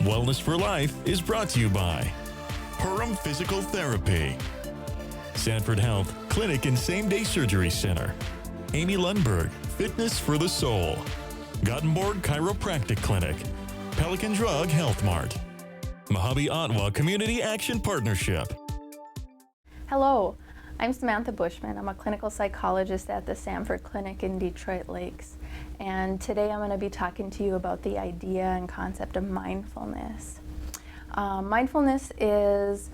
Wellness for Life is brought to you by Purim Physical Therapy, Sanford Health Clinic and Same Day Surgery Center, Amy Lundberg, Fitness for the Soul, Gothenburg Chiropractic Clinic, Pelican Drug Health Mart, Mojave Ottawa Community Action Partnership. Hello, I'm Samantha Bushman. I'm a clinical psychologist at the Sanford Clinic in Detroit Lakes. And today I'm going to be talking to you about the idea and concept of mindfulness. Mindfulness is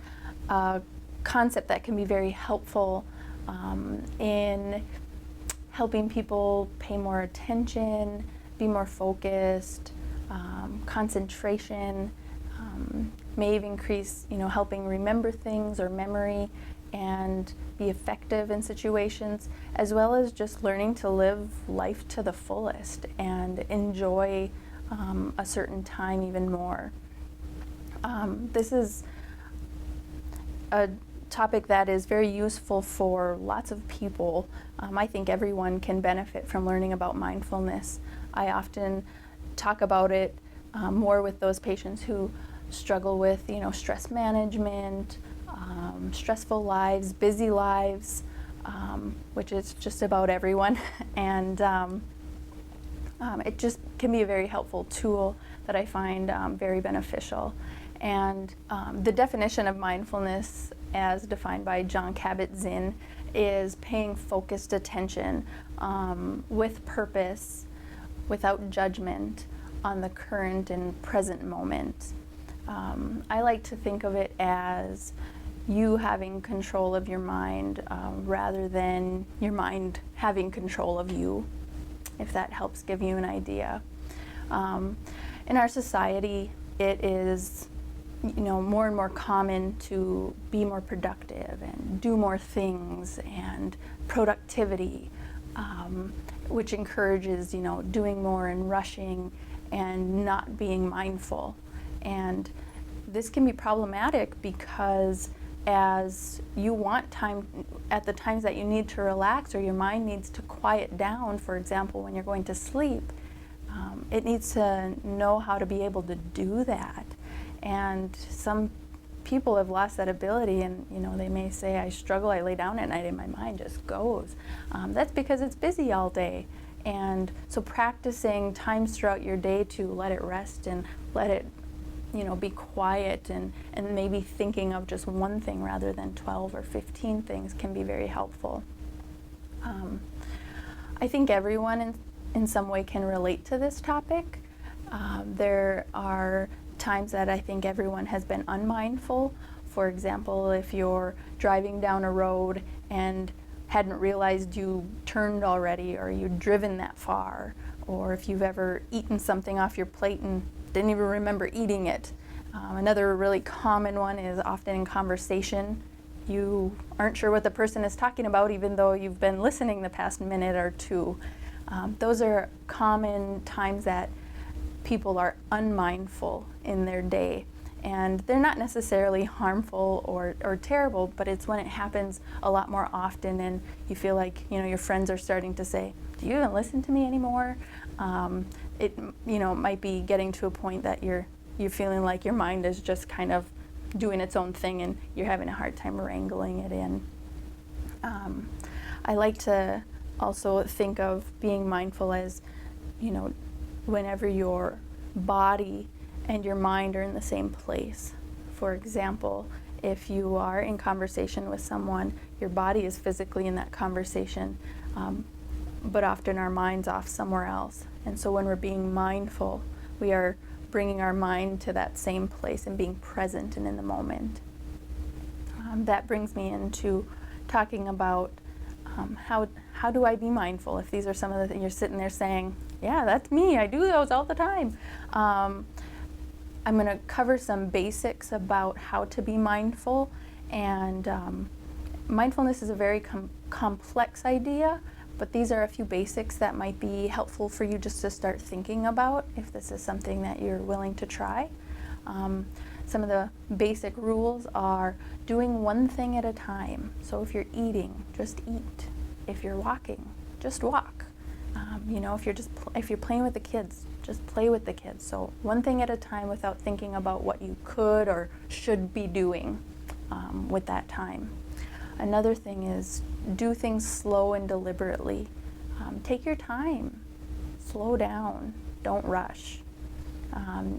a concept that can be very helpful in helping people pay more attention, be more focused, concentration, may even increase, helping remember things or memory and be effective in situations, as well as just learning to live life to the fullest and enjoy a certain time even more. This is a topic that is very useful for lots of people. I think everyone can benefit from learning about mindfulness. I often talk about it more with those patients who struggle with, stress management, stressful lives, busy lives, which is just about everyone. And it just can be a very helpful tool that I find very beneficial. And the definition of mindfulness, as defined by Jon Kabat-Zinn, is paying focused attention with purpose, without judgment, on the current and present moment. I like to think of it as you having control of your mind rather than your mind having control of you, if that helps give you an idea. In our society, it is more and more common to be more productive and do more things, and productivity, which encourages doing more and rushing and not being mindful. And this can be problematic because as you want time at the times that you need to relax or your mind needs to quiet down, for example, when you're going to sleep, it needs to know how to be able to do that. And some people have lost that ability, and they may say, I struggle, I lay down at night and my mind just goes. That's because it's busy all day. And so practicing times throughout your day to let it rest and let it be quiet and maybe thinking of just one thing rather than 12 or 15 things can be very helpful. I think everyone in some way can relate to this topic. There are times that I think everyone has been unmindful. For example, if you're driving down a road and hadn't realized you turned already, or you'd driven that far, or if you've ever eaten something off your plate and didn't even remember eating it. Another really common one is often in conversation. You aren't sure what the person is talking about even though you've been listening the past minute or two. Those are common times that people are unmindful in their day. And they're not necessarily harmful or terrible, but it's when it happens a lot more often and you feel like your friends are starting to say, do you even listen to me anymore? It might be getting to a point that you're feeling like your mind is just kind of doing its own thing and you're having a hard time wrangling it in. I like to also think of being mindful as, whenever your body and your mind are in the same place. For example, if you are in conversation with someone, your body is physically in that conversation, but often our mind's off somewhere else. And so when we're being mindful, we are bringing our mind to that same place and being present and in the moment. That brings me into talking about how do I be mindful? If these are some of the things you're sitting there saying, yeah, that's me, I do those all the time. I'm going to cover some basics about how to be mindful, and mindfulness is a very complex idea, but these are a few basics that might be helpful for you just to start thinking about if this is something that you're willing to try. Some of the basic rules are doing one thing at a time. So if you're eating, just eat. If you're walking, just walk. If you're playing with the kids, Just play with the kids. So one thing at a time without thinking about what you could or should be doing with that time. Another thing is do things slow and deliberately. Take your time. Slow down. Don't rush.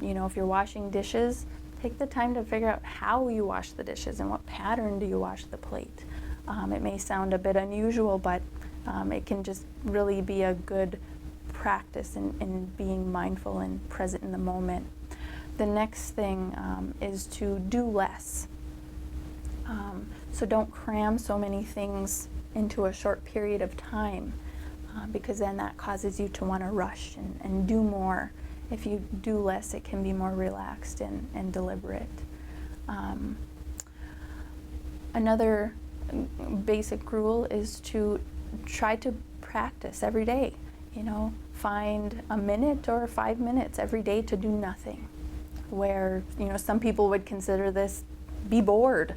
If you're washing dishes, take the time to figure out how you wash the dishes and what pattern do you wash the plate. It may sound a bit unusual, but it can just really be a good practice in being mindful and present in the moment. The next thing is to do less. So don't cram so many things into a short period of time, because then that causes you to want to rush and do more. If you do less, it can be more relaxed and deliberate. Another basic rule is to try to practice every day. Find a minute or 5 minutes every day to do nothing. Where, some people would consider this be bored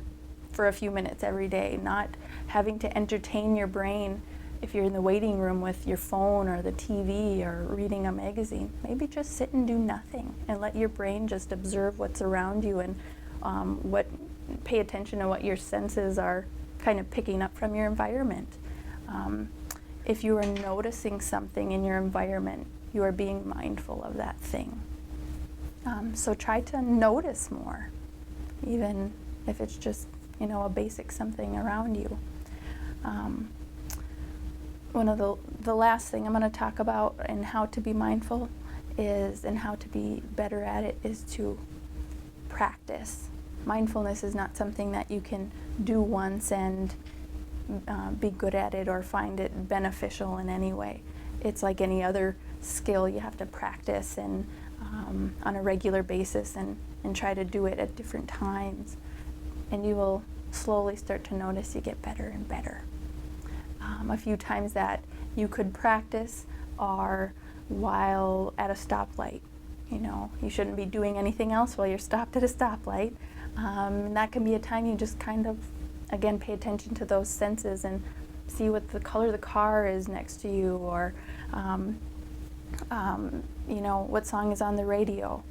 for a few minutes every day, not having to entertain your brain. If you're in the waiting room with your phone or the TV or reading a magazine, maybe just sit and do nothing and let your brain just observe what's around you and pay attention to what your senses are kind of picking up from your environment. If you are noticing something in your environment, you are being mindful of that thing. So try to notice more, even if it's just, a basic something around you. One of the last thing I'm going to talk about and how to be mindful and how to be better at it is to practice. Mindfulness is not something that you can do once and be good at it or find it beneficial in any way. It's like any other skill. You have to practice and on a regular basis and try to do it at different times. And you will slowly start to notice you get better and better. A few times that you could practice are while at a stoplight. You shouldn't be doing anything else while you're stopped at a stoplight. That can be a time you just kind of, again, pay attention to those senses and see what the color of the car is next to you, or what song is on the radio.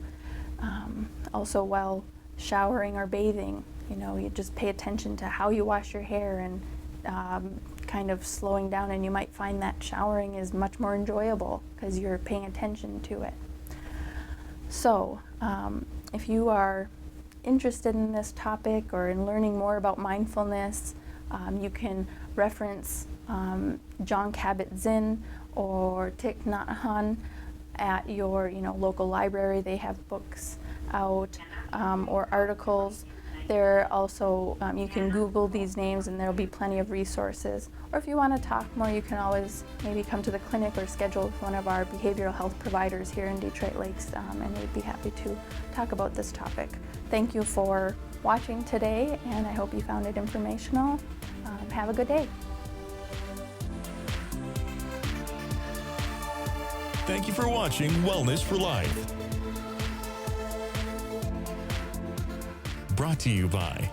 Also, while showering or bathing, you just pay attention to how you wash your hair and kind of slowing down, and you might find that showering is much more enjoyable because you're paying attention to it. So, if you are interested in this topic or in learning more about mindfulness, you can reference Jon Kabat-Zinn or Thich Nhat Hanh at your local library. They have books out or articles. There also, you can Google these names and there'll be plenty of resources. Or if you want to talk more, you can always maybe come to the clinic or schedule with one of our behavioral health providers here in Detroit Lakes, and we'd be happy to talk about this topic. Thank you for watching today, and I hope you found it informational. Have a good day. Thank you for watching Wellness for Life. Brought to you by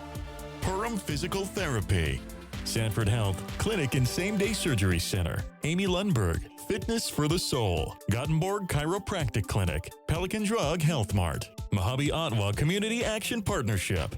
Purim Physical Therapy, Sanford Health Clinic and Same Day Surgery Center, Amy Lundberg, Fitness for the Soul, Gothenburg Chiropractic Clinic, Pelican Drug Health Mart, Mojave Ottawa Community Action Partnership,